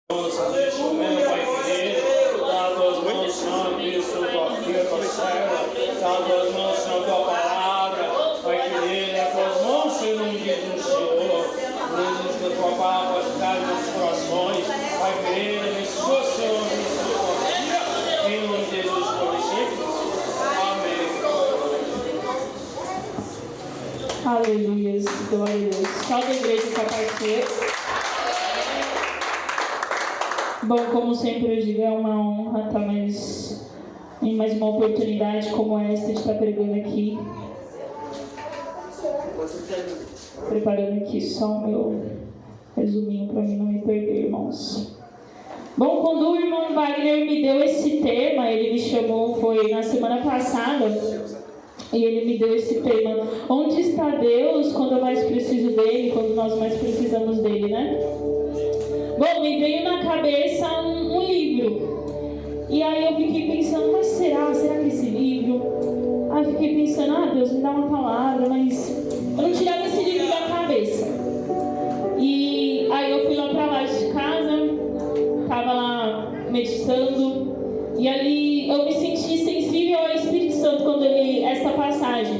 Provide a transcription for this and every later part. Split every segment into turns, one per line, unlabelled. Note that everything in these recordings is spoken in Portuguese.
Neste momento, Pai querido, dá a tuas mãos, Senhor, Cristo, tua filha, tua serva, dá a tuas mãos, Senhor, tua palavra, Pai querido, as tuas mãos sejam ungidas no Senhor, luz da tua palavra, ficar nos nossos corações, Pai querido, abençoa, Senhor, abençoa tua filha, em nome de Jesus, por sempre.
Aleluia, glória a Deus. Salve a igreja para partir. Bom, como sempre eu digo, é uma honra estar em mais uma oportunidade como essa de estar pregando aqui. Preparando aqui só o meu resuminho para mim não me perder, irmãos. Bom, quando o irmão Wagner me deu esse tema, ele me chamou, foi na semana passada, e ele me deu esse tema: onde está Deus quando eu mais preciso dele, quando nós mais precisamos dele, né? Bom, me veio na cabeça um livro. E aí eu fiquei pensando, mas será que esse livro? Aí eu fiquei pensando, Deus, me dá uma palavra, mas eu não tirava esse livro da cabeça. E aí eu fui lá pra lá de casa, tava lá meditando, e ali eu me senti sensível ao Espírito Santo quando eu li essa passagem.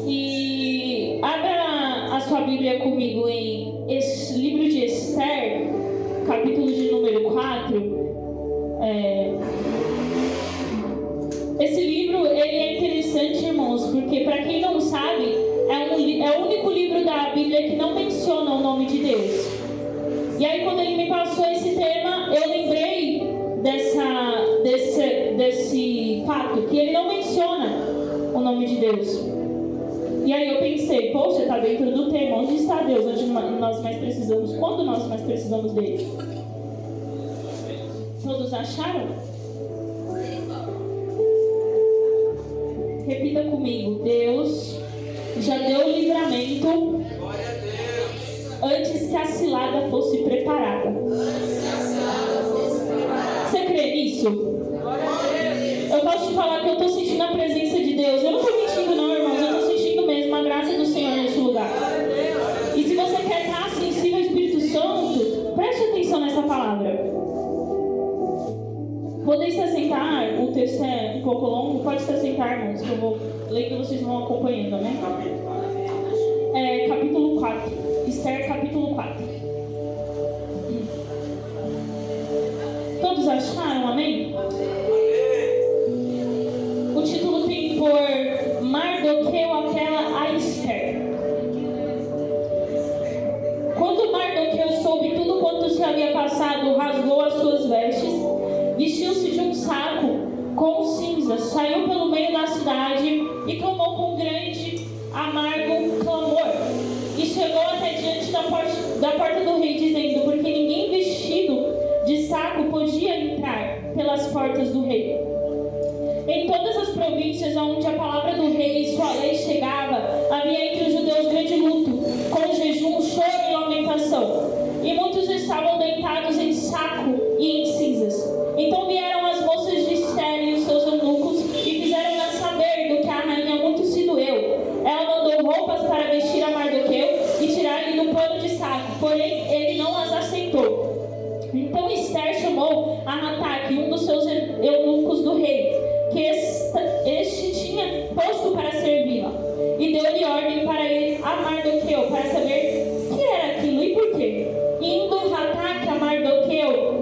E abra a sua Bíblia comigo em livro de Esther, capítulo de número 4. Esse livro ele é interessante, irmãos, porque para quem não sabe, é o único livro da Bíblia que não menciona o nome de Deus. E aí quando ele me passou esse tema, eu lembrei desse fato, que ele não menciona o nome de Deus. E aí eu pensei, poxa, está dentro do tema, onde está Deus? Onde nós mais precisamos? Quando nós mais precisamos dele? Todos acharam? Repita comigo: Deus já deu livramento antes que a cilada fosse preparada. Você crê nisso? Eu posso te falar que eu estou sentindo a presença de Deus. Eu não estou mentindo não, irmãos. Eu estou sentindo mesmo a graça do Senhor neste lugar. E se você quer estar sensível ao Espírito Santo, preste atenção nessa palavra. Podem se assentar. O texto é um pouco longo. Pode se assentar, irmãos, que eu vou lendo e vocês vão acompanhando, amém? Capítulo 4. Esther, capítulo 4. Todos acharam, amém? O título tem por Mardoqueu apela a Esther. Quando Mardoqueu soube tudo quanto se havia passado, rasgou as suas vestes, vestiu-se de um saco com cinzas, saiu pelo meio da cidade e clamou com grande, amargo clamor. E chegou até diante da porta do rei, dizendo, porque ninguém vestido de saco podia entrar pelas portas do rei. Em todas as províncias onde a palavra do rei e sua lei chegava, havia entre os judeus grande luto, com jejum, choro e lamentação. E muitos estavam deitados em saco e em cinzas. Então vieram as moças de Esther e os seus eunucos e fizeram-na saber do que a rainha muito se doeu. Ela mandou roupas para vestir a Mardoqueu e tirar-lhe do pano de saco, porém ele não as aceitou. Então Esther chamou a Hataque, um dos seus eunucos do rei, que este tinha posto para servi-la, e deu-lhe ordem para ir a Mardoqueu, para saber o que era aquilo e por quê. Indo Hataque a Mardoqueu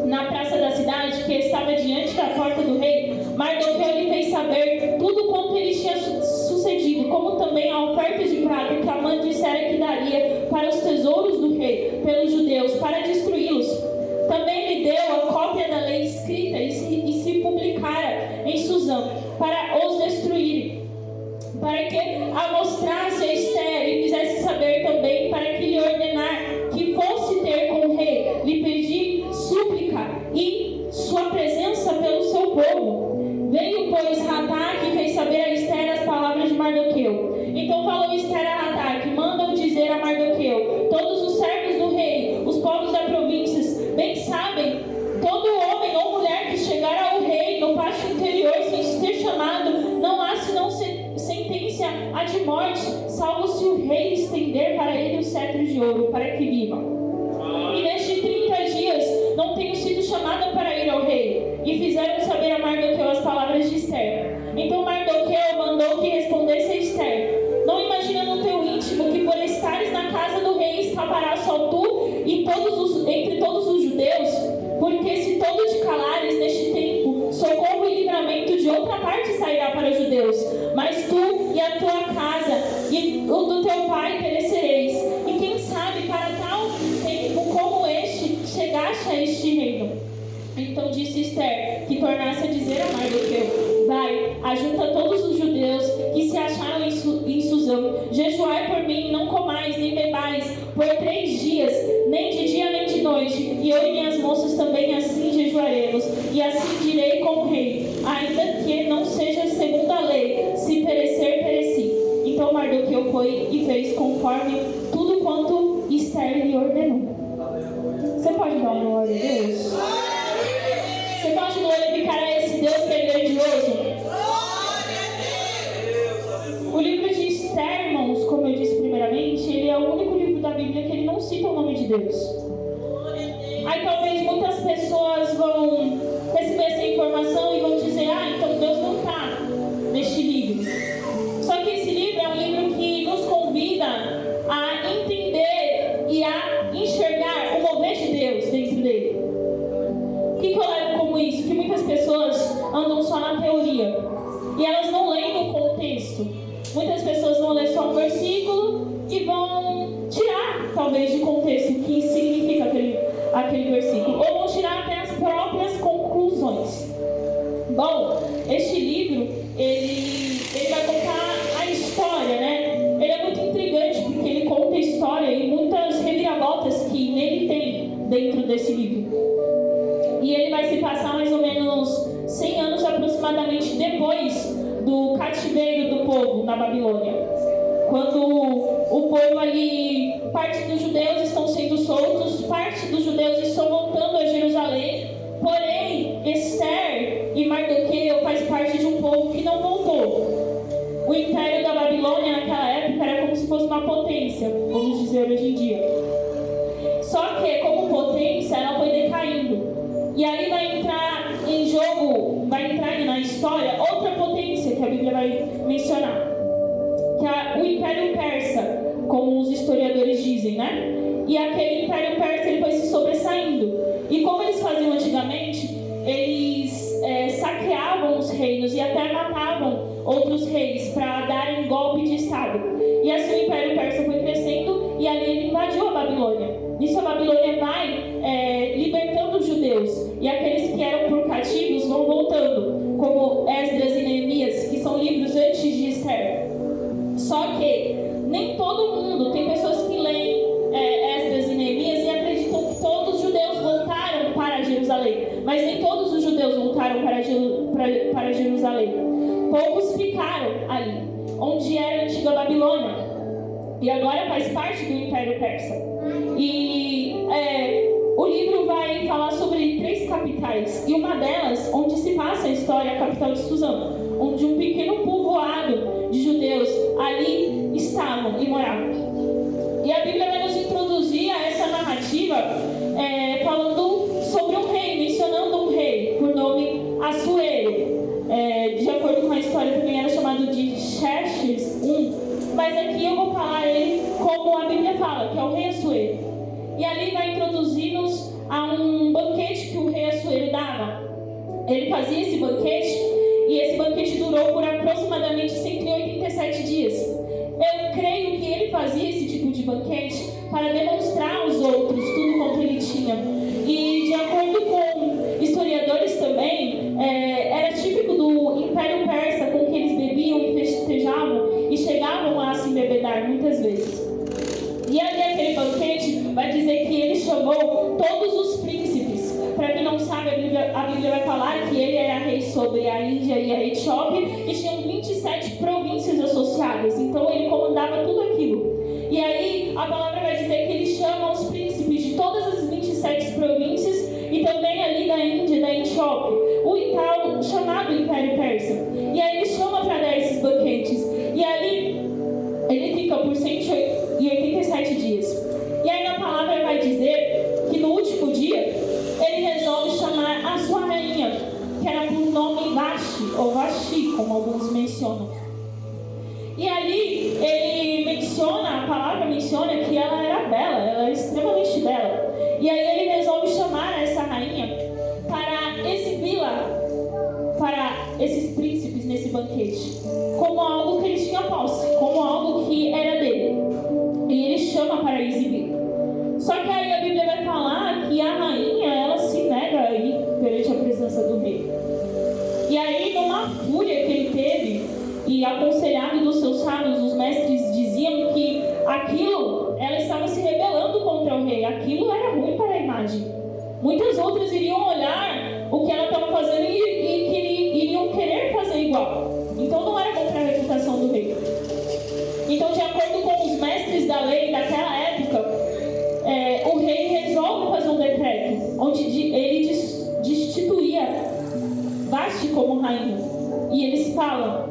na praça da cidade, que estava diante da porta do rei, Mardoqueu lhe fez saber tudo quanto lhe tinha sucedido, como também a oferta de prata que Amã dissera que daria para os tesouros do rei, pelos judeus, para destruí-los. Também lhe deu a cópia da lei escrita e se publicara em Suzã, para os destruírem, para que a mostrasse a Esther e fizesse saber também, para que lhe ordenar que fosse ter com o rei, lhe pedir súplica e sua presença pelo seu povo. Veio, pois, Hataque e fez saber a Esther as palavras de Mardoqueu. Então falou Esther a Hataque, mandam dizer a Mardoqueu, todos os servos do rei, os povos da província, bem sabem, todo homem ou mulher que chegar ao rei no pátio interior sem ser chamado, não há senão sentença a de morte, salvo se o rei estender para ele o cetro de ouro, para que viva. E nestes 30 dias entre todos os judeus, porque se todo te calares neste tempo, socorro e livramento de outra parte sairá para os judeus, mas tu e a tua casa e o do teu pai perecereis. E quem sabe para tal tempo como este chegaste a este reino. Então disse Esther, que tornasse a dizer a Mardoqueu: vai, ajunta todos os judeus que se acharam em Susã, jejuai por mim, não comais nem bebais por 3 dias, nem de dia nem de noite, e eu e minhas moças também assim jejuaremos, e assim direi com o rei, ainda que não seja segundo a lei, se perecer, pereci. Então Mardoqueu foi e fez conforme tudo quanto Esther lhe ordenou. Você pode dar uma glória a Deus? Você pode glorificar a esse Deus que é grandioso? O livro de Esther, irmãos, como eu disse primeiramente, ele é o único livro da Bíblia que ele não cita o nome de Deus. Aí talvez muitas pessoas vão receber essa informação e vão dizer: então Deus não está neste livro. Só que esse livro é um livro que nos convida a entender e a enxergar o mover de Deus dentro dele. O que eu levo como isso? Que muitas pessoas andam só na teoria e elas não leem o contexto. Muitas pessoas vão ler só um versículo e vão tirar, talvez, de contexto o que significa aquele versículo, ou vão tirar até as próprias conclusões. Bom, este livro, ele vai contar a história, né? Ele é muito intrigante porque ele conta a história e muitas reviravoltas que nele tem dentro desse livro. E ele vai se passar mais ou menos 100 anos aproximadamente depois do cativeiro do povo na Babilônia. Quando o povo ali, parte dos judeus estão sendo soltos, parte dos judeus estão voltando a Jerusalém, porém Esther e Mardoqueu faz parte de um povo que não voltou. O império da Babilônia naquela época era como se fosse uma potência, vamos dizer hoje em dia. Só que como potência ela foi decaindo. E aí vai entrar em jogo, vai entrar na história outra potência que a Bíblia vai mencionar, que é o Império Persa, como os historiadores dizem, né? E aquele Império Persa ele foi se sobressaindo. E como eles faziam antigamente, eles saqueavam os reinos e até matavam outros reis para darem golpe de Estado. E assim o Império Persa foi crescendo e ali ele invadiu a Babilônia. Nisso a Babilônia vai libertando os judeus. E aqueles que eram por cativos vão voltando, como Esdras e Neemias, que são livros antes de Esther. Só que nem todo mundo, tem pessoas que leem Esdras e Neemias e acreditam que todos os judeus voltaram para Jerusalém. Mas nem todos os judeus voltaram para Jerusalém. Poucos ficaram ali, onde era a antiga Babilônia. E agora faz parte do Império Persa. E o livro vai falar sobre 3 capitais. E uma delas, onde se passa a história, é a capital de Susã, onde um pequeno povoado de judeus ali estavam e moravam. E a Bíblia vai nos introduzir a essa narrativa falando sobre um rei, mencionando um rei, por nome Assuero. De acordo com a história, também era chamado de Xerxes I. Mas aqui eu vou falar ele como a Bíblia fala, que é o rei Assuero. E ali vai introduzir-nos a um banquete que o rei Assuero dava. Ele fazia esse banquete e esse banquete durou por aproximadamente 187 dias. Eu creio que ele fazia esse tipo de banquete para demonstrar aos outros tudo quanto ele tinha. E de acordo com historiadores também, era típico do Império Persa com que eles bebiam e festejavam e chegavam a se embebedar muitas vezes. E ali aquele banquete vai dizer que ele chamou todos os príncipes. Para quem não sabe, a Bíblia vai falar que ele era rei sobre a Índia e a Etiópia e tinham 27 províncias associadas. Então ele comandava tudo aquilo. E aí a palavra vai dizer que ele chama os príncipes de todas as 27 províncias e também ali da Índia e da Etiópia, o tal chamado Império Persa. E aí ele chama para dar esses banquetes. E ali ele fica por 187 dias. E aí na palavra vai dizer que no último dia ele resolve chamar a sua rainha, que era por nome Vashti, ou Vashti, como alguns mencionam. E ali ele menciona, a palavra menciona que ela era bela, ela era extremamente bela. E aí ele resolve chamar essa rainha para exibi-la para esses príncipes nesse banquete, como algo que ele tinha posse, como algo que era dele. E ele chama para exibir. Só que aí a Bíblia vai falar que a rainha, ela se nega a ir perante a presença do rei. E aí, numa fúria que ele teve, e aconselhado dos seus sábios, os mestres diziam que aquilo, ela estava se rebelando contra o rei, aquilo era ruim para a imagem. Muitas outras iriam olhar o que ela estava fazendo e iriam querer fazer igual. Então não era bom para a reputação do rei. Então, de acordo com os mestres da lei daquela época, o rei resolve fazer um decreto onde ele destituía Vasti como rainha. E eles falam: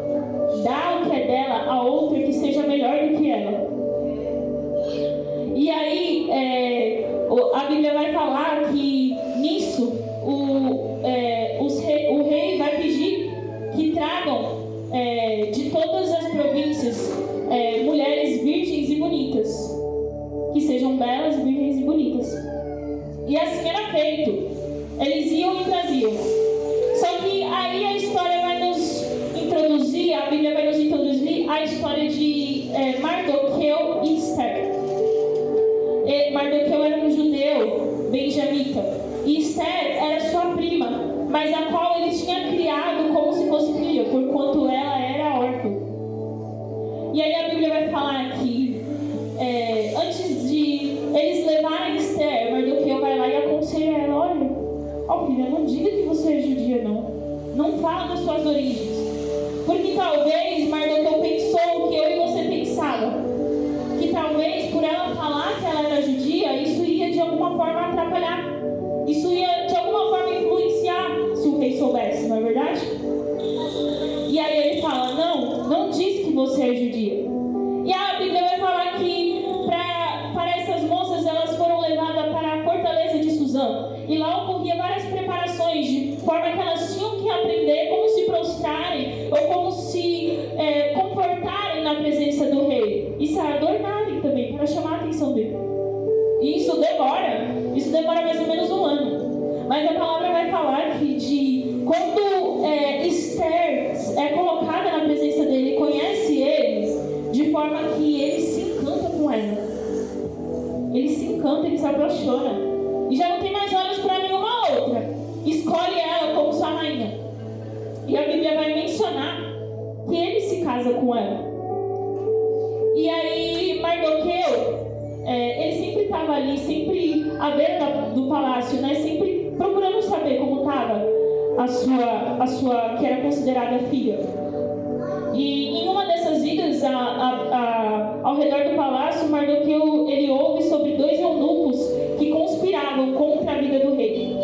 dá o que é dela a outra que seja melhor do que ela. E aí a Bíblia vai falar que nisso o rei vai pedir que tragam de todas as províncias mulheres virgens e bonitas, que sejam belas, virgens e bonitas. E assim era feito. Eles iam e traziam. Só que aí a história vai nos introduzir, a Bíblia vai nos introduzir a história de Mardoqueu e Esther. Mardoqueu era um judeu benjamita e Esther era sua prima, mas a qual ele tinha criado como se fosse filha, porquanto ela era órfã. E aí a Bíblia vai falar que antes de eles levarem Esther, Mardoqueu vai lá e aconselha ela: olha, filha, não diga que você é judia, não fala das suas origens, porque talvez Mardoqueu pensou o que eu e você pensava, que talvez por ela falar que ela era judia, isso ia de alguma forma atrapalhar, isso ia de alguma forma influenciar se o rei soubesse, não é verdade? E aí ele fala: não diz que você é judia. E a Bíblia vai falar que para essas moças, elas foram levadas para a fortaleza de Suzã, e lá ocorria várias preparações, de forma que elas tinham que aprender como se prostrarem ou como se comportarem na presença do rei, e se adornarem também para chamar a atenção dele. E isso demora mais ou menos 1 ano. Mas a palavra vai falar que quando Esther é colocada na presença dele e conhece eles, de forma que ele se encanta com ela. Ele se encanta, ele se apaixona. E já não tem mais olhos para nenhuma outra. Escolhe ela como sua rainha. E a Bíblia vai mencionar que ele se casa com ela. E aí Mardoqueu, ele sempre estava ali, sempre à beira do palácio, né? Sempre procurando saber como estava a sua que era considerada filha. E em uma dessas idas ao redor do palácio, Mardoqueu, ele ouve sobre 2 eunucos que conspiravam contra a vida do rei.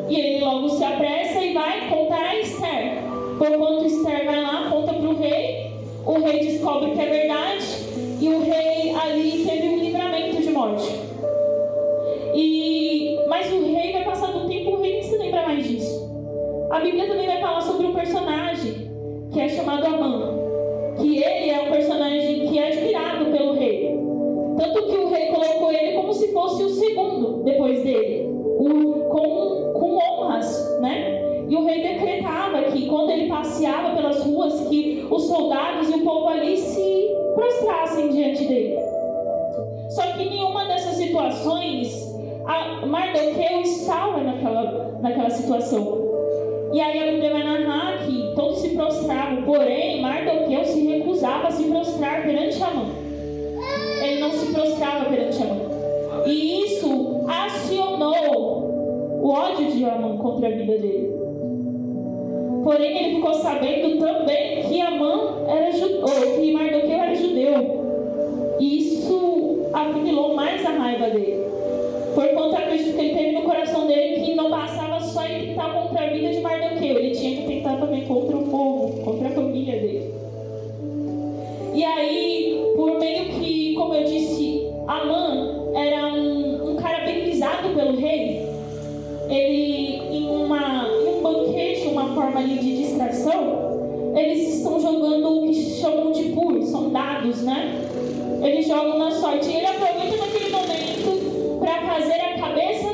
E ele logo se apressa e vai contar a Esther. Porquanto Esther vai lá, conta para o rei descobre que é verdade, e o rei ali teve um livramento de morte. Mas o rei vai passar do tempo, o rei nem se lembra mais disso. A Bíblia também vai falar sobre um personagem que é chamado Amã, que ele é um personagem que é admirado pelo rei, tanto que o rei colocou ele como se fosse o segundo depois dele, com honras, né? E o rei decretava que quando ele passeava pelas ruas, que os soldados e o povo ali se prostrassem diante dele. Só que em nenhuma dessas situações Mardoqueu estava naquela situação. E aí a Bíblia vai narrar que todos se prostravam, porém Mardoqueu se recusava a se prostrar perante Amã. Ele não se prostrava perante Amã. E isso acionou o ódio de Amã contra a vida dele. Porém ele ficou sabendo também que que Mardoqueu era judeu. E isso afinilou mais a raiva dele. Porquanto acredito que ele teve no coração dele que não bastava só ele tentar contra a vida de Mardoqueu, ele tinha que tentar também contra o povo, contra a família dele. E aí, por meio que, como eu disse, Amã era um cara bem visado pelo rei. Ele, em um banquete, uma forma ali de distração, eles estão jogando o que chamam de pur, são dados, né? Eles jogam na sorte. E ele aproveita naquele momento para fazer a cabeça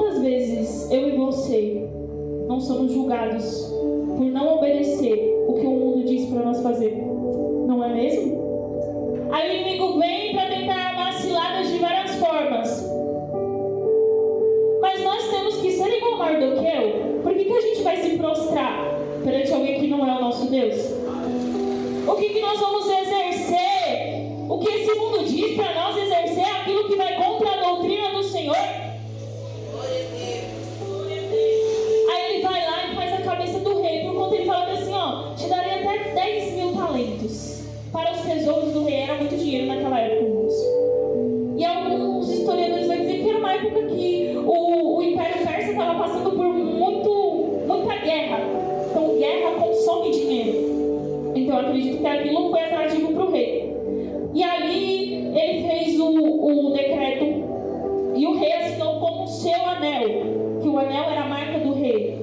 quantas vezes eu e você não somos julgados por não obedecer o que o mundo diz para nós fazer? Não é mesmo? Aí o inimigo vem para tentar armar ciladas de várias formas. Mas nós temos que ser igual Mardoqueu. Por que a gente vai se prostrar perante alguém que não é o nosso Deus? O que nós vamos exercer? O que esse mundo diz para nós exercer? Aquilo que vai contra a doutrina do Senhor? Aí ele vai lá e faz a cabeça do rei, por conta ele fala assim, ó, te darei até 10 mil talentos. Para os tesouros do rei era muito dinheiro naquela época, irmãos. E alguns historiadores vão dizer que era uma época que o Império Persa estava passando por muita guerra. Então guerra consome dinheiro. Então eu acredito que aquilo foi atrativo para o rei. E ali ele fez o decreto e o rei assinou como seu anel, que o anel era a marca do rei.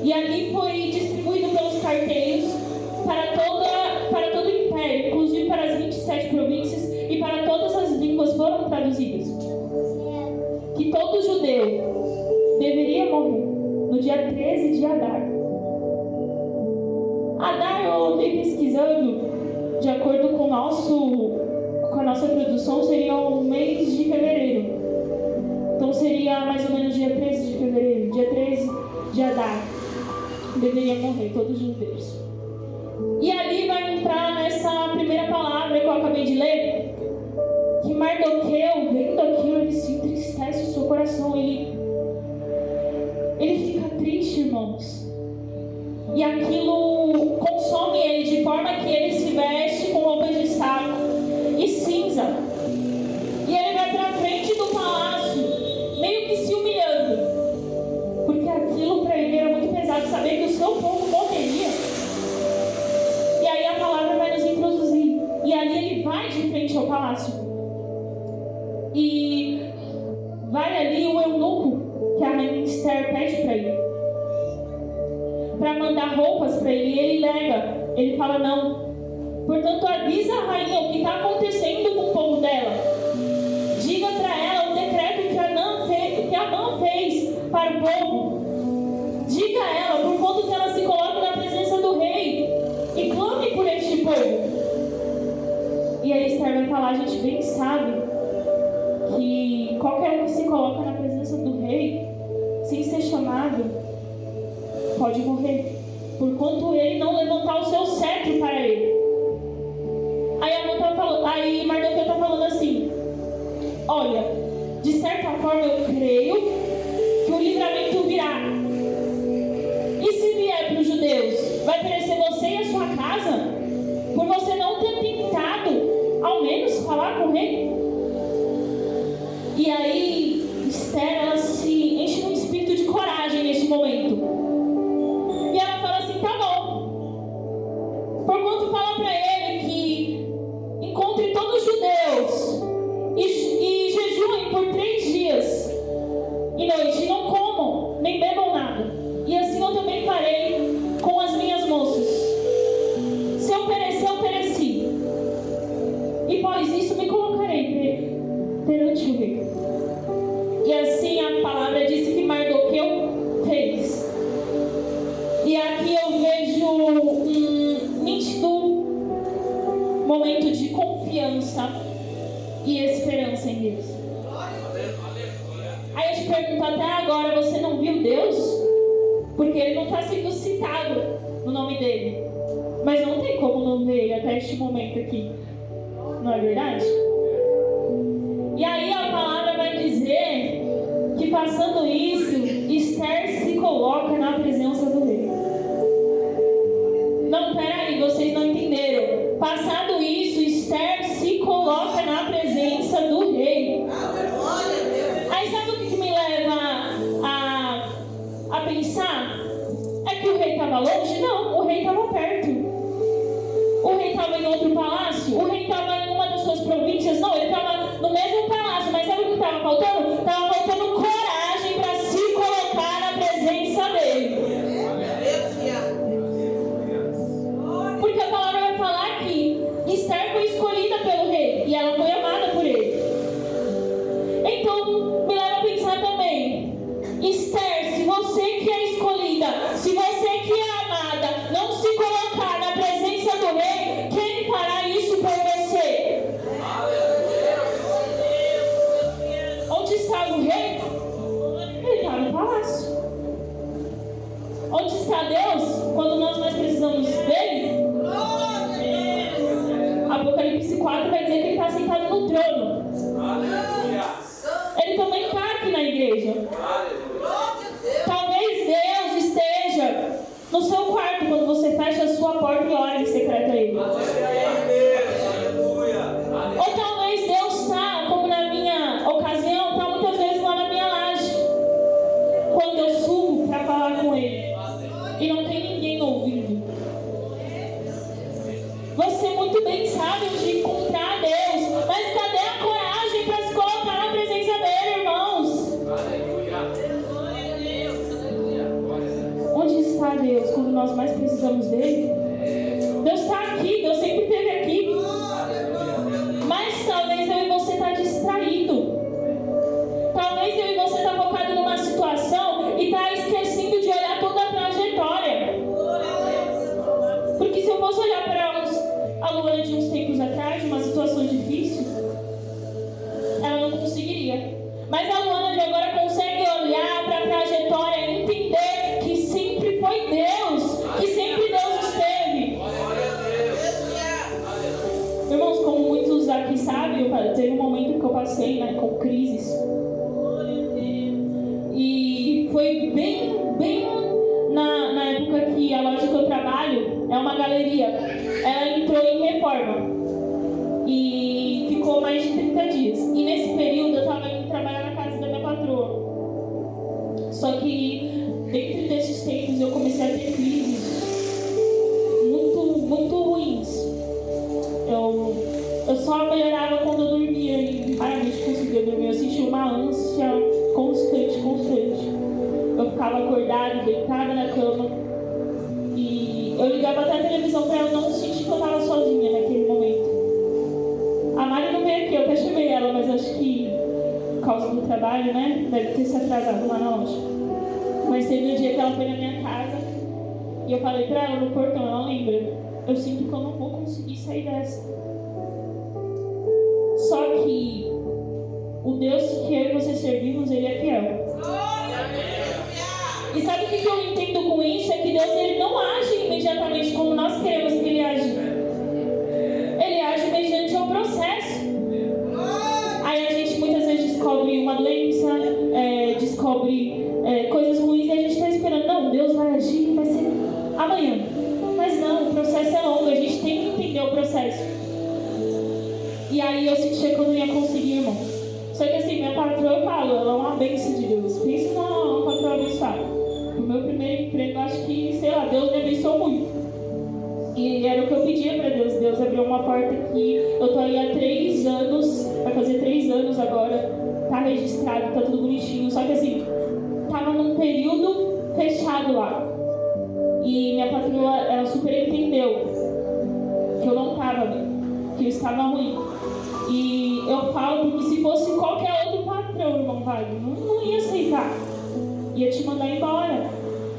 E ali foi distribuído pelos carteiros para todo o império, inclusive para as 27 províncias e para todas as línguas foram traduzidas. Que todo judeu deveria morrer no dia 13 de Adar. Adar, eu andei pesquisando, de acordo com a nossa tradução, seria o mês de fevereiro. Então seria mais ou menos dia 13 de fevereiro, dia 13 de Adar. Deveria morrer todos os judeus. E ali vai entrar nessa primeira palavra que eu acabei de ler, que Mardoqueu, vendo aquilo, ele se entristece o seu coração, ele fica triste, irmãos. E aquilo consome ele de forma que ele se veste com roupas de saco e cinza. E ele vai para frente do palácio, meio que se humilhando, porque aquilo para ele era muito pesado, saber que o seu povo morreria. E aí a palavra vai nos introduzir. E ali ele vai de frente ao palácio. E vai ali o eunuco, que a rainha Esther pede para ele, para mandar roupas para ele, e ele nega. Ele fala não. Portanto, avisa a rainha o que está acontecendo com o povo dela. Diga para ela o decreto que Amã fez para o povo. Diga a ela, por conta que ela se coloca na presença do rei, e clame por este povo. E aí Esther vai falar, a gente bem sabe que qualquer um que se coloca na presença do rei, sem ser chamado, pode morrer, porquanto ele não levantar o seu cetro para ele. Aí Mardoqueu está falando assim, olha, de certa forma eu creio que o livramento virá. E se vier para os judeus, vai perecer você e a sua casa, por você não ter tentado, ao menos, falar com o rei? E aí Esther, ela se enche de um espírito de coragem neste momento. E ela fala assim, tá bom. Porquanto fala para ele que encontre todos os judeus e jejuem por 3 dias e noite, e não comam, nem bebam nada. E assim eu também farei com as minhas moças. Se eu perecer, eu pereci. E após isso me colocarei perante o rei. E assim a palavra disse que Mardoqueu fez. E aqui eu vejo um nítido momento de confiança e esperança em Deus. Aí eu te pergunto, até agora você não viu Deus? Porque ele não está sendo citado no nome dele. Mas não tem como não ver ele até este momento aqui. Não é verdade? E aí a palavra vai dizer que passando isso, Esther se coloca na presença do rei. Não, peraí, vocês não entenderam. Passado isso, Esther se coloca na presença do rei. Aí sabe o que me leva a pensar? É que o rei estava longe? Não, o rei estava perto. O rei estava em outro palácio? O rei estava em uma das suas províncias? Não, ele estava no mesmo palácio. Mas sabe o que estava faltando? Estava faltando coragem para se colocar na presença dele. Porque a palavra vai falar que Esther foi escolhida pelo rei e ela foi amada por ele. Então, me leva a pensar também. está Deus quando nós mais precisamos dele? Apocalipse 4 vai dizer que ele está sentado no trono. Ele também está aqui na igreja. Talvez Deus esteja no seu quarto quando você fecha a sua porta e ora em secreto a ele. Ou talvez Deus está, como na minha ocasião, está muitas vezes lá na minha laje, quando eu subo para falar com ele e não tem ninguém ouvindo. Você muito bem sabe onde encontrar Deus, mas cadê a coragem para se colocar na presença dele, irmãos? Onde está Deus quando nós mais precisamos dele? Deus está aqui, Deus sempre esteve aqui. Mas talvez eu e você está distraído. Talvez eu e você está focado numa situação e está esquecendo de olhar toda a trajetória. Porque se eu fosse olhar para a Luana de uns tempos atrás, de uma situação difícil, ela não conseguiria. Mas a Luana de agora consegue olhar para a trajetória e entender que sempre foi Deus, que sempre Deus esteve. Irmãos, como muitos aqui sabem, teve um momento que eu passei, né, com crises. E foi bem na época que a loja que eu trabalho é uma galeria. Ela entrou em reforma e ficou mais de 30 dias. E nesse período eu estava indo trabalhar na casa da minha patroa. Só que dentro desses tempos eu comecei a ter crises muito ruins. Eu só melhorava quando eu dormia e raramente conseguia dormir. Eu sentia uma ânsia constante. Eu ficava acordada, deitada na cama. E eu ligava até a televisão para eu não sentir que eu estava sozinha naquele momento. A Mari não veio aqui, eu até chamei ela, mas acho que por causa do trabalho, né? Deve ter se atrasado lá na loja. Mas teve um dia que ela foi na minha casa e eu falei para ela no portão, ela lembra. Eu sinto que eu não vou conseguir sair dessa. Só que o Deus que eu e você servimos, Ele é fiel. E sabe o que eu entendo com isso? É que Deus ele não age imediatamente como nós queremos que Ele age. Ele age mediante o processo. Aí a gente muitas vezes descobre uma doença, descobre coisas ruins e a gente está esperando. Não, Deus vai agir, vai ser amanhã. Mas não, o processo é longo, a gente tem que entender o processo. E aí eu sentia que eu não ia conseguir, irmão. Só que assim, minha patroa, eu falo, ela é uma bênção de Deus. Pensa numa patroa abençoada. O meu primeiro emprego, acho que, sei lá, Deus me abençoou muito. E era o que eu pedia para Deus. Deus abriu uma porta que eu tô aí há 3 anos, vai fazer 3 anos agora, tá registrado, tá tudo bonitinho. Só que assim, tava num período fechado lá. E minha patroa, ela super entendeu que eu não tava bem, que eu estava ruim. E eu falo porque se fosse qualquer outro patrão, irmão Wagner, não ia aceitar. Ia te mandar embora.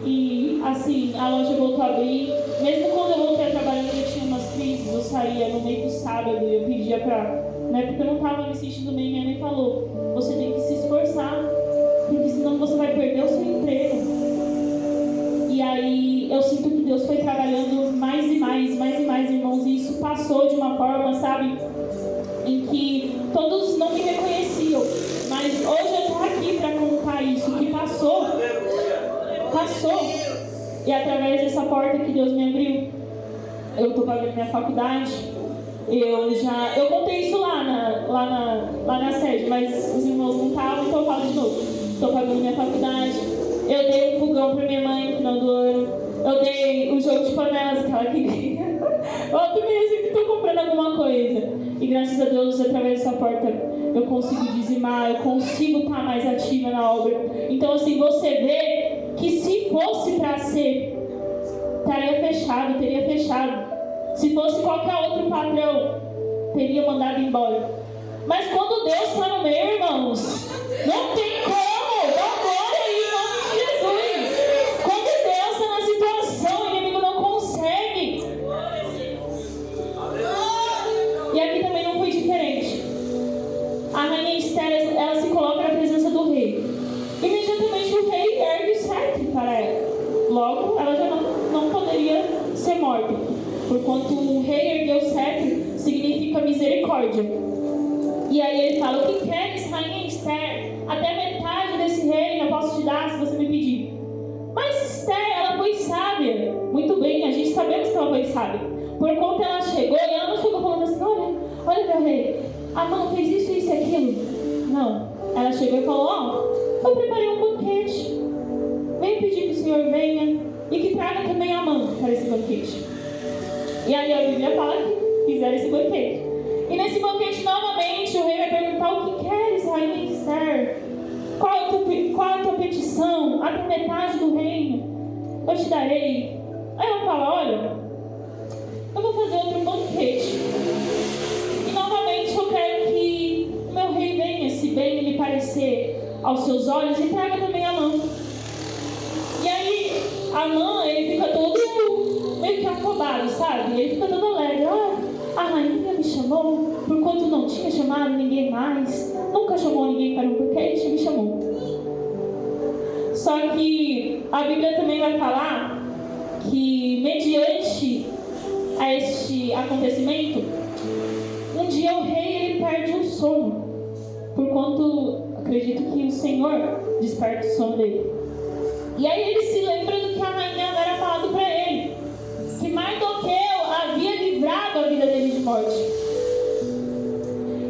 E assim, a loja voltou a abrir. Mesmo quando eu voltei a trabalhar, eu tinha umas crises. Eu saía no meio do sábado e eu pedia pra... Né, porque eu não estava me sentindo bem. Minha mãe falou, você tem que se esforçar, porque senão você vai perder o seu emprego. E aí eu sinto que Deus foi trabalhando mais e mais, irmãos. E isso passou de uma forma, sabe, em que todos não me reconheciam. Mas hoje eu estou aqui para contar isso, que passou. E através dessa porta que Deus me abriu, eu estou pagando minha faculdade. Eu contei isso lá na sede, mas os irmãos não estavam, então eu falo de novo. Estou pagando minha faculdade. Eu dei um fogão para minha mãe no final do ano. Eu dei o jogo de panelas que ela queria. Eu também sempre estou comprando alguma coisa. E graças a Deus, através dessa porta, eu consigo dizimar, eu consigo estar mais ativa na obra. Então, assim, você vê que se fosse para ser, teria fechado. Se fosse qualquer outro patrão, teria mandado embora. Mas quando Deus está no meio, irmãos, não tem como, dá glória aí, em nome de Jesus. Quando Deus está na situação, o inimigo não consegue. E aqui também não foi diferente. A rainha Esther, ela se coloca na presença do rei. Imediatamente o rei ergue o cetro para ela. Logo, ela misericórdia. E aí ele fala: o que queres, rainha Esther? Até metade desse reino eu posso te dar se você me pedir. Mas Esther, ela foi sábia. Muito bem, a gente sabemos que ela foi sábia. Por conta ela chegou e ela não chegou falando assim: olha meu rei, Amã fez isso, isso e aquilo. Não, ela chegou e falou: eu preparei um banquete. Venho pedir que o Senhor venha e que traga também Amã para esse banquete. E aí a Bíblia fala que fizeram esse banquete. E nesse banquete, novamente, o rei vai perguntar: o que queres, rainha Esther? Qual é a tua petição? Até metade do reino eu te darei. Aí ela fala: olha, eu vou fazer outro banquete. E novamente eu quero que o meu rei venha, se bem lhe parecer aos seus olhos, e traga também Amã. E aí Amã, ele fica todo meio que afobado, sabe? Ele fica todo alegre: a rainha me chamou, por quanto não tinha chamado ninguém mais, nunca chamou ninguém para um banquete, me chamou. Só que a Bíblia também vai falar que, mediante a este acontecimento, um dia o rei ele perde o sono, por quanto acredito que o Senhor desperta o sono dele. E aí ele se lembra do que a rainha havia falado para ele, que Mardoqueu havia livrado a vida dele de morte.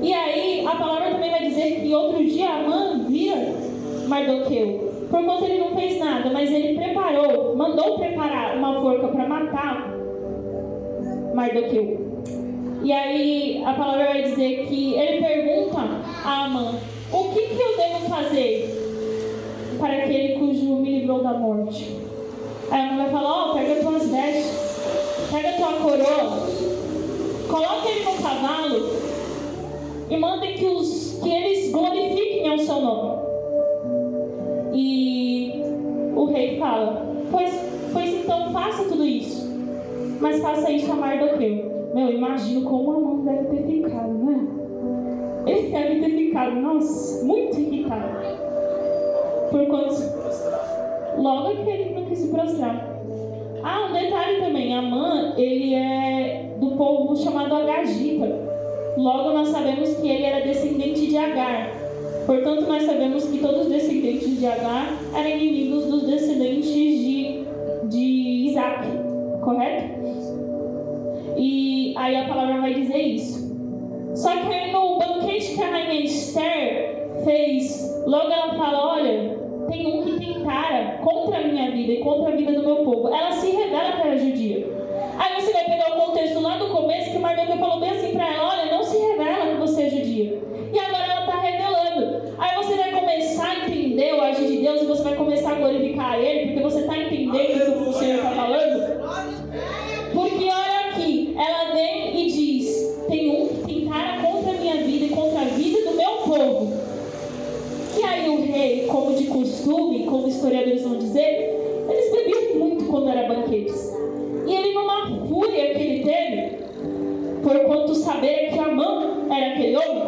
E aí a palavra também vai dizer que outro dia Amã vira Mardoqueu, por conta ele não fez nada, mas ele mandou preparar uma forca para matar Mardoqueu. E aí a palavra vai dizer que ele pergunta a Amã: o que eu devo fazer para aquele cujo me livrou da morte? Aí a Amã vai falar: pega tuas vestes, pega tua coroa, coloca ele no cavalo e manda que eles glorifiquem ao seu nome. E o rei fala: pois então faça tudo isso, mas faça isso a Mardoqueu. Meu, imagino como Amã deve ter ficado, né? Ele deve ter ficado, nossa, muito irritado. Por quanto logo que ele não quis se prostrar. Um detalhe também: Amã, ele é do povo chamado Agagita. Logo nós sabemos que ele era descendente de Agar. Portanto, nós sabemos que todos os descendentes de Agar eram inimigos dos descendentes de Isaac, correto? E aí a palavra vai dizer isso. Só que aí no banquete que a rainha Esther fez, logo ela fala: olha, tem um que tentara contra a minha vida e contra a vida do meu povo. Ela se revela que era judia. Aí você vai pegar o contexto lá do começo, que Mardoqueu falou bem assim para ela: olha, não se revela que você é judia. E agora ela está revelando. Aí você vai começar a entender o agir de Deus, e você vai começar a glorificar Ele, porque você está entendendo o que o Senhor está falando. Porque olha aqui, ela vem e diz: tem um que tentara contra a minha vida e contra a vida do meu povo. E aí o rei, como de costume, como historiadores vão dizer, eles bebiam muito quando era banquetes. E ele, numa fúria que ele teve, por quanto saber que Amã era aquele homem,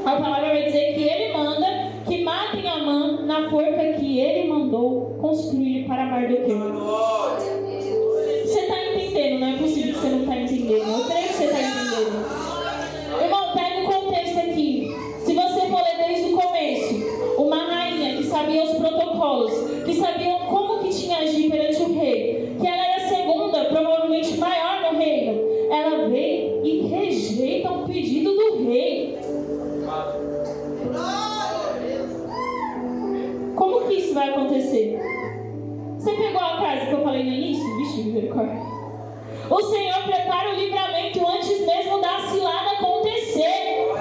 a palavra vai dizer que ele manda que matem Amã na forca que ele mandou construir para Mardoqueu. Você está entendendo? Não é possível que você não está entendendo. Eu creio que você está entendendo. Irmão, pega o contexto aqui. Se você for ler desde o começo, uma rainha que sabia os protocolos, que sabia como que tinha agir perante o rei, que ela era a segunda, provavelmente maior no reino, ela vem e rejeita um pedido do rei. Como que isso vai acontecer? Você pegou a frase que eu falei no início? Vixe, misericórdia. O Senhor prepara o livramento antes mesmo da cilada acontecer.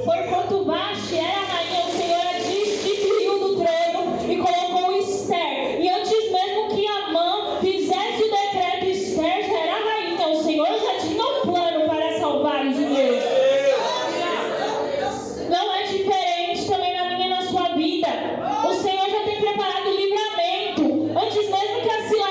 Porquanto Vaste era a rainha, o Senhor a destituiu do trono e colocou Esther. E antes mesmo que Amã fizesse o decreto, Esther já era a rainha. O Senhor já tinha um plano para salvar os judeus. Não é diferente também na minha e na sua vida. O Senhor já tem preparado o livramento antes mesmo que a cilada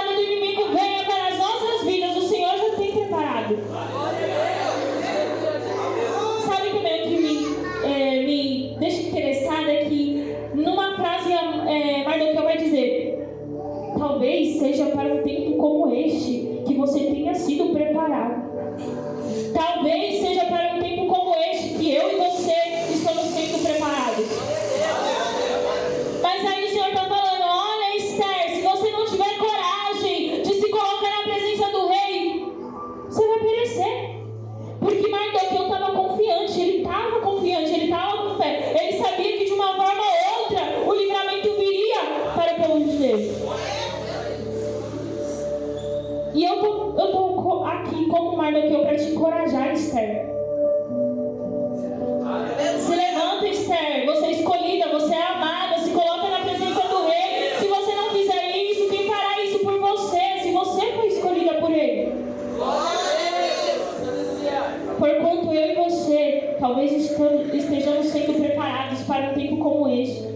talvez estejamos sendo preparados para um tempo como este.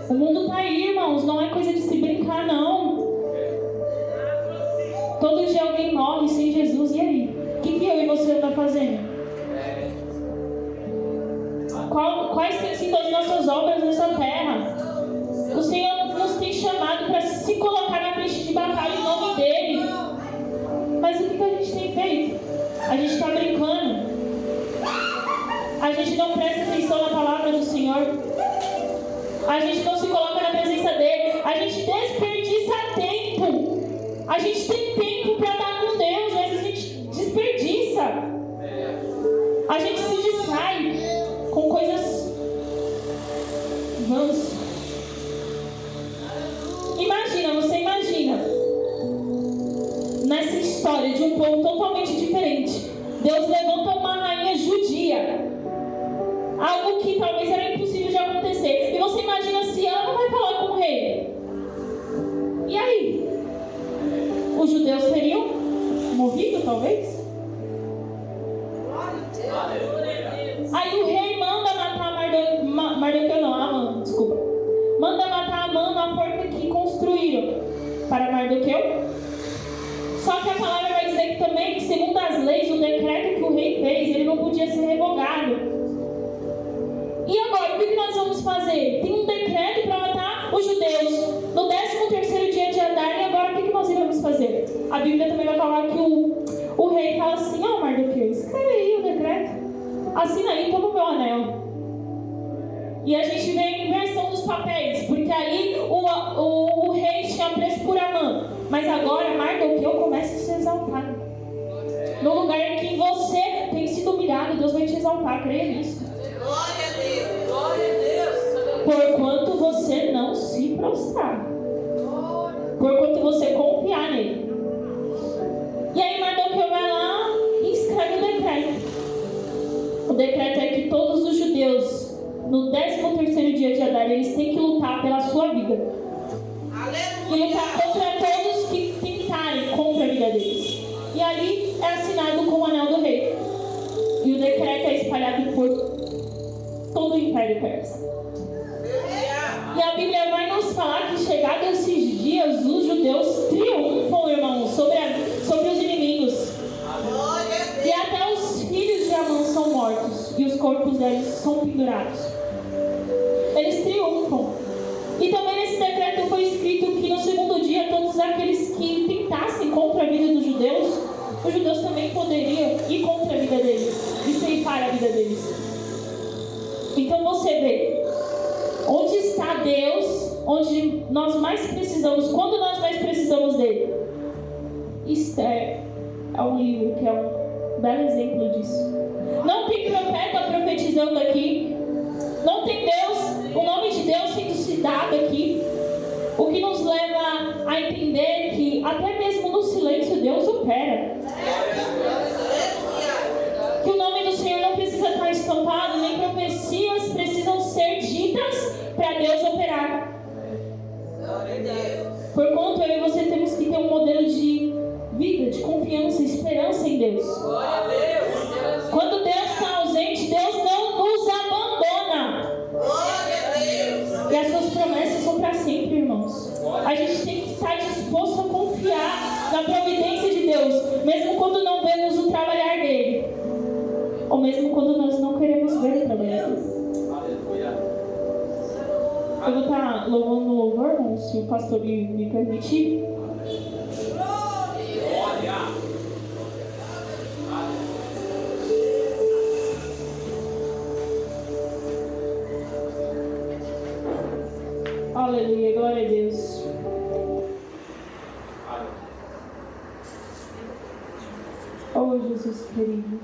O mundo está aí, irmãos, não é coisa de se brincar, não. Todo dia alguém morre sem Jesus, e aí? O que eu e você estão fazendo? Quais têm sido as nossas obras nessa terra? O Senhor nos tem chamado para se colocar na frente de batalha em nome dEle. Mas o que a gente tem feito? A gente está brincando. A gente não presta atenção na palavra do Senhor. A gente não se coloca na presença dEle. A gente desperdiça tempo. A gente tem tempo para estar com Deus, mas a gente desperdiça. A gente se distrai com coisas vãs. Você imagina, nessa história de um povo totalmente diferente, Deus levanta uma rainha judia, algo que talvez era impossível de acontecer. E você imagina se ela não vai falar com o rei. E aí? Os judeus seriam morridos, talvez? Aí o rei manda matar Mardoqueu, não, Amã, desculpa. Manda matar Amã na forca que construíram para Mardoqueu. Só que a palavra vai dizer que também, que segundo as leis, o decreto que o rei fez, ele não podia ser revogado. E agora, o que nós vamos fazer? Tem um decreto para matar os judeus no 13º dia de Adar, e agora o que nós iremos fazer? A Bíblia também vai falar que o rei fala assim: ó, Mardoqueu, escreve aí o decreto, assina aí, toma o meu anel. E a gente vê a inversão dos papéis, porque ali o rei tinha preço por Amã, mas agora Mardoqueu começa a se exaltar. No lugar em que você tem sido humilhado, Deus vai te exaltar, creia nisso.
Glória a Deus, glória a Deus.
Porquanto você não se prostrar, porquanto você confiar nele. E aí Mardoqueu vai lá e escreve o decreto. O decreto é que todos os judeus, no 13º dia de Adar, eles têm que lutar pela sua vida. E lutar contra todos que tentarem contra a vida deles. E ali é assinado com o anel do rei. E o decreto é espalhado por todo o Império Persa. E a Bíblia vai nos falar que, chegados esses dias, os judeus triunfam, irmãos, sobre os inimigos. E até os filhos de Amã são mortos, e os corpos deles são pendurados. Eles triunfam. E também nesse decreto foi escrito que no segundo dia todos aqueles que tentassem contra a vida dos judeus, os judeus também poderiam ir contra a vida deles e ceifar a vida deles. Então você vê, onde está Deus, onde nós mais precisamos, quando nós mais precisamos dele? Esther é um livro que é um belo exemplo disso. Não tem profeta profetizando aqui, não tem Deus, o nome de Deus sendo citado aqui, o que nos leva a entender que até mesmo no silêncio Deus opera. Que o nome do Senhor não precisa estar estampado, nem profecias precisam ser ditas para Deus operar. Porquanto eu e você temos que ter um modelo de vida, de confiança, esperança em Deus. Quando Deus está ausente, Deus não nos abandona. E as suas promessas são para sempre, irmãos. A gente tem que estar disposto a confiar na providência de Deus, mesmo quando não vemos o trabalhar dele, ou mesmo quando nós não queremos ver o trabalhar dele. Eu vou estar louvando no louvor, irmão, se o pastor me permitir. Aleluia, glória a Deus. Oh, Jesus querido.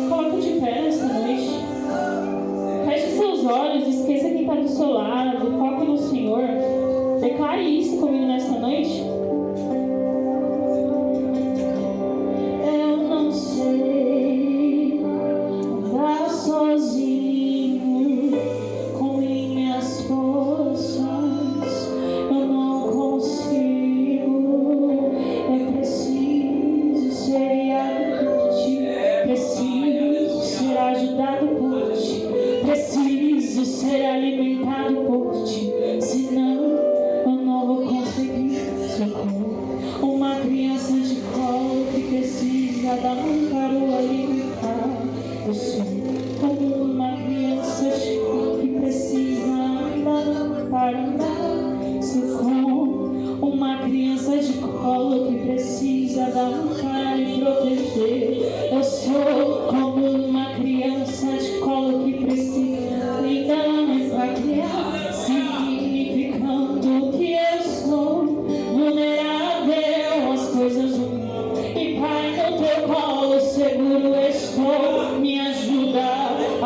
Coloque de pé nesta noite. Feche seus olhos, esqueça quem está do seu lado, foque no Senhor. Declare isso comigo nesta noite. Eu não sei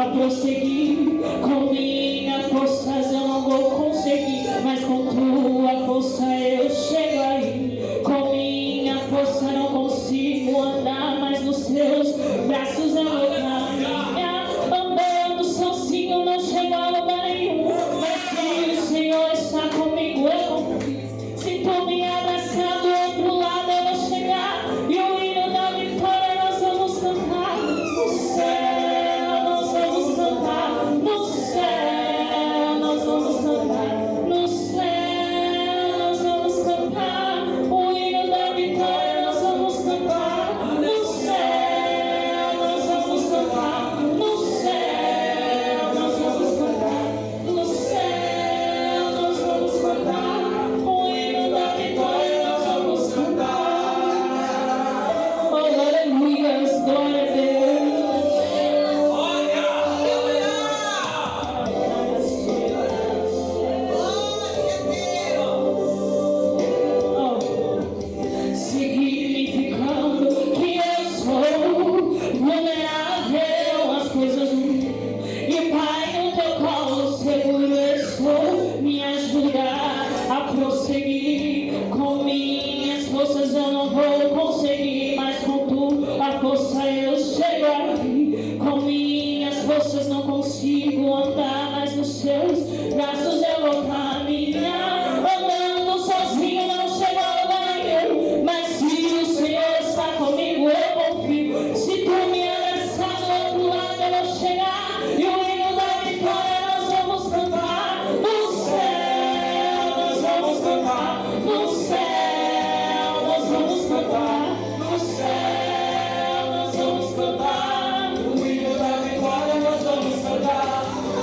a prosseguir. Com minhas forças eu não vou conseguir, mas com tua força eu chego aí. Com minha força não consigo andar, mas nos teus braços eu vou caminhar. Andando sozinho não chego a lugar nenhum, mas se o Senhor está comigo eu confio. Se tu me abraçar do outro lado eu vou chegar, e o hino da vitória nós vamos cantar. No céu nós vamos cantar, no céu nós vamos cantar, no céu nós vamos cantar. O hino da vitória nós vamos cantar. No céu nós vamos cantar, no céu nós vamos cantar, no céu nós vamos cantar. O hino da vitória nós vamos cantar. Oh, aleluia, glória a Deus. Significando que eu sou vulnerável às coisas do mundo, e Pai, no teu colo seguro eu estou. Me ajuda a prosseguir. Com minhas forças eu não vou conseguir, mas com tua força eu chego aqui. Com minhas forças não consigo andar, mas nos seus braços eu vou caminhar. Andando sozinho não chego a lugar nenhum, mas se o Senhor está comigo eu confio. Se tu me abraçar do outro lado eu vou chegar, e o hino da vitória nós vamos cantar. No céu nós vamos cantar, no céu nós vamos cantar, no céu nós vamos cantar. O hino da vitória nós vamos cantar.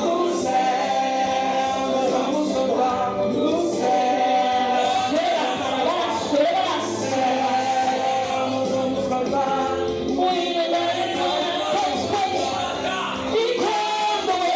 No céu nós vamos cantar, no céu. Nós vamos cantar. O hino da vitória nós vamos cantar. E quando eu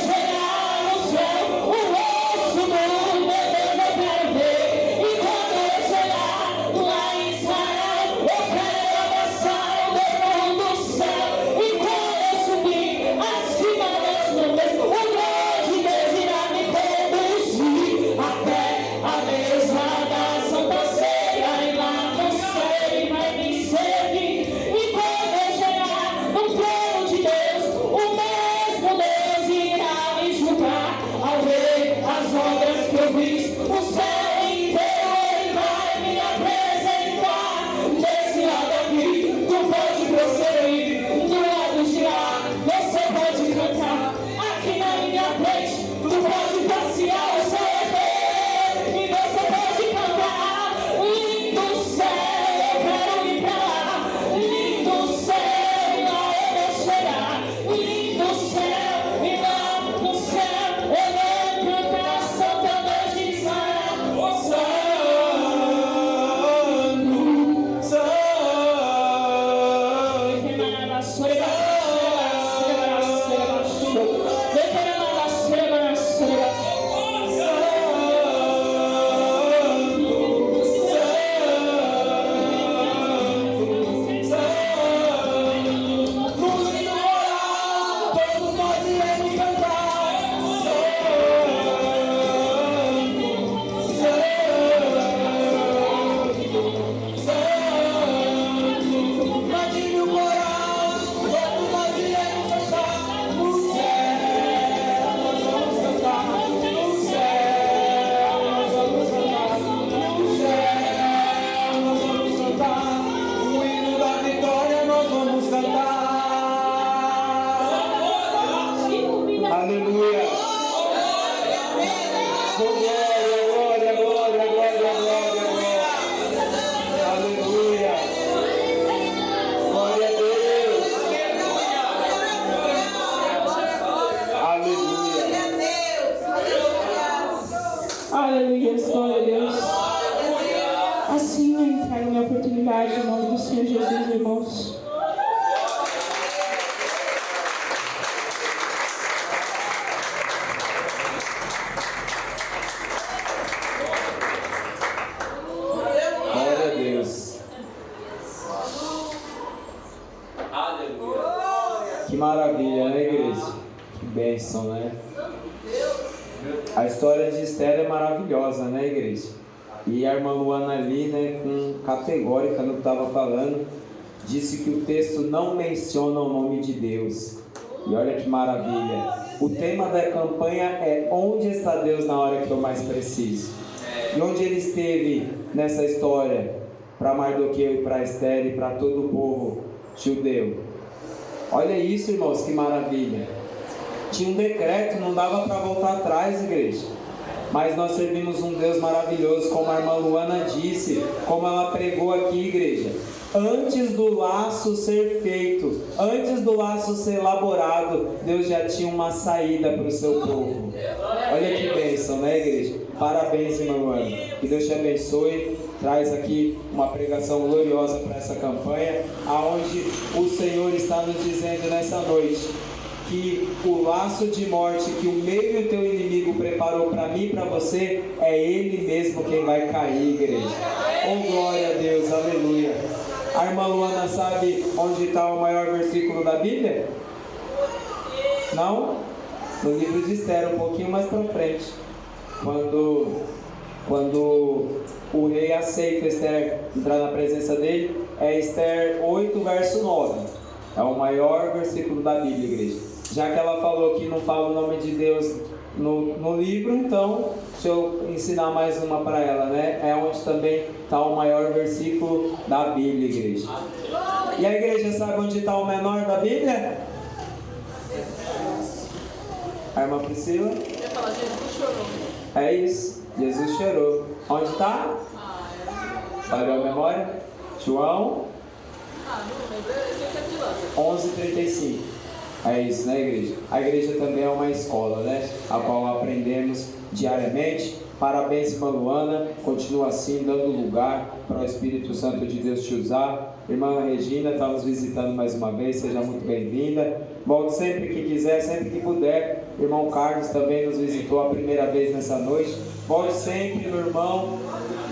chegar no céu, o rosto do meu Deus eu quero ver. E quando eu chegar lá em Israel, eu quero abraçar o Deus do céu. E quando eu subir acima das nuvens, o grande Deus irá me conduzir até a mesa da Santa Ceia, e lá no céu Ele vai me servir. E quando eu chegar no trono de Deus, o mesmo Deus irá me julgar. Ao ver as obras que eu fiz, o céu inteiro Ele vai me apresentar. Desse lado aqui, tu pode prosseguir, do lado de lá, você pode cantar. Aqui na minha frente, tu pode passear o céu inteiro, e você pode cantar. Lindo céu, eu quero ir pra lá. Lindo céu, e lá eu vou chegar. Lindo céu, e lá no céu eu vou cantar. Santa Deus de Israel.
Aleluia. Glória, glória, glória, glória, glória, glória. Aleluia. Glória a Deus. Aleluia.
Aleluia, glória a Deus. Assim eu entrego minha oportunidade em nome do Senhor Jesus, irmãos.
Glória a Deus.
Aleluia.
Que maravilha, né, igreja?
Que bênção, né? A história de Esther é maravilhosa, né, igreja? E a irmã Luana ali, né, categórica no que estava falando, disse que o texto não menciona o nome de Deus. E olha que maravilha. O tema da campanha é: onde está Deus na hora que eu mais preciso? E onde ele esteve nessa história para Mardoqueu e para Esther e para todo o povo judeu? Olha isso, irmãos, que maravilha. Tinha um decreto, não dava para voltar atrás, igreja. Mas nós servimos um Deus maravilhoso, como a irmã Luana disse, como ela pregou aqui, igreja. Antes do laço ser feito, antes do laço ser elaborado, Deus já tinha uma saída para o seu povo. Olha que bênção, né, igreja? Parabéns, irmã Luana. Que Deus te abençoe. Traz aqui uma pregação gloriosa para essa campanha, aonde o Senhor está nos dizendo nessa noite que o laço de morte que o meio e o teu inimigo preparou para mim e para você, é Ele mesmo quem vai cair, igreja. Oh, glória a Deus, aleluia. A irmã Luana sabe onde está o maior versículo da Bíblia? Não? No livro de Esther, um pouquinho mais para frente. Quando o rei aceita Esther entrar na presença dele, é Esther 8, verso 9. É o maior versículo da Bíblia, igreja. Já que ela falou que não fala o nome de Deus no livro, então deixa eu ensinar mais uma para ela, né? É onde também está o maior versículo da Bíblia, igreja. E a igreja sabe onde está o menor da Bíblia? A irmã Priscila?
Eu falo, Jesus chorou.
É isso, Jesus chorou. Onde está? Falhou a memória? João?
Não lembro, eu sei que é de lá.
11:35. É isso, né, igreja? A igreja também é uma escola, né? A qual aprendemos diariamente. Parabéns, irmã Luana. Continua assim, dando lugar para o Espírito Santo de Deus te usar. Irmã Regina está nos visitando mais uma vez. Seja muito bem-vinda. Volte sempre que quiser, sempre que puder. Irmão Carlos também nos visitou a primeira vez nessa noite. Volte sempre, meu irmão.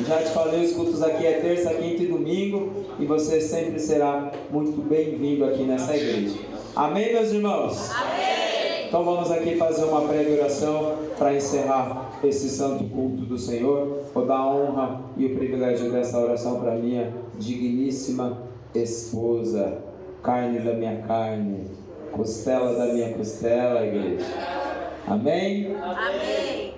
Já te falei, os cultos aqui é terça, quinta e domingo. E você sempre será muito bem-vindo aqui nessa igreja. Amém, meus irmãos? Amém! Então vamos aqui fazer uma breve oração para encerrar esse santo culto do Senhor. Vou dar a honra e o privilégio dessa oração para minha digníssima esposa, carne da minha carne, costela da minha costela, igreja. Amém?
Amém.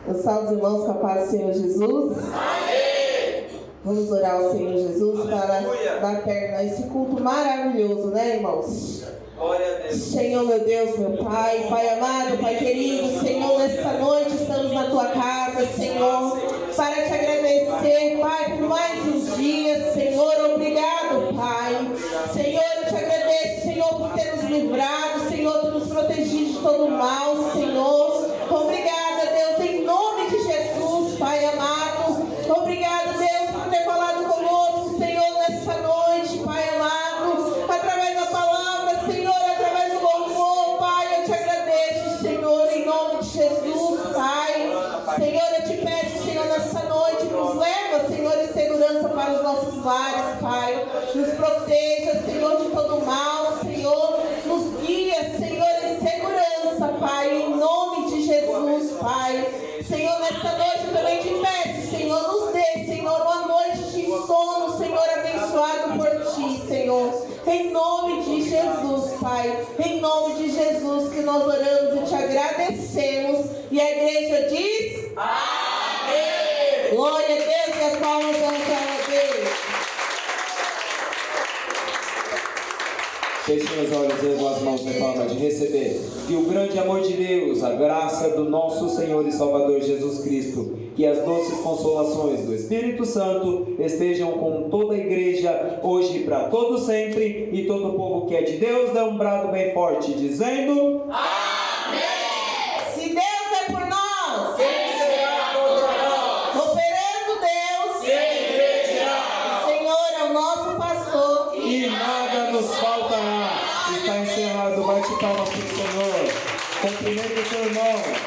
Eu salvo os irmãos com a paz do Senhor Jesus.
Amém.
Vamos orar ao Senhor Jesus para dar término a esse culto maravilhoso, né, irmãos?
Glória a Deus.
Senhor, meu Deus, meu Pai, Pai amado, Pai querido, Senhor, nesta noite estamos na Tua casa, Senhor, para te agradecer, Pai, por mais uns dias, Senhor, obrigado, Pai. Senhor, eu te agradeço, Senhor, por ter nos livrado, Senhor, por nos proteger de todo mal, Senhor. Obrigada, Deus, em nome de Jesus, Pai amado. Obrigado, Deus, por ter falado conosco, Senhor, nesta noite, Pai amado, através da palavra, Senhor, através do louvor, Pai, eu te agradeço, Senhor, em nome de Jesus, Pai. Senhor, eu te peço, Senhor, nessa noite, nos leva, Senhor, em segurança para os nossos lares, Pai. Nos proteja, Senhor, de todo mal, Senhor. Nos guia, Senhor, em segurança, Pai, em nome de Jesus, Pai. Senhor, nessa noite eu também te peço, Senhor, nos dê, Senhor, uma noite de sono, Senhor, abençoado por Ti, Senhor. Em nome de Jesus, Pai. Em nome de Jesus que nós oramos e te agradecemos. E a igreja diz: Amém! Glória a Deus e as palmas vão para Deus.
Feche meus olhos e as mãos em forma de receber. Que o grande amor de Deus, a graça do nosso Senhor e Salvador Jesus Cristo, que as doces consolações do Espírito Santo estejam com toda a igreja, hoje e para todo sempre. E todo o povo que é de Deus dê um brado bem forte, dizendo:
Amém.
Se Deus é por nós,
Quem será contra nós?
operando Deus,
Quem impedirá?
o Senhor é o nosso pastor.
e nada nos faltará. Está encerrado. Bate palmas para o Senhor. Cumprimento o seu irmão.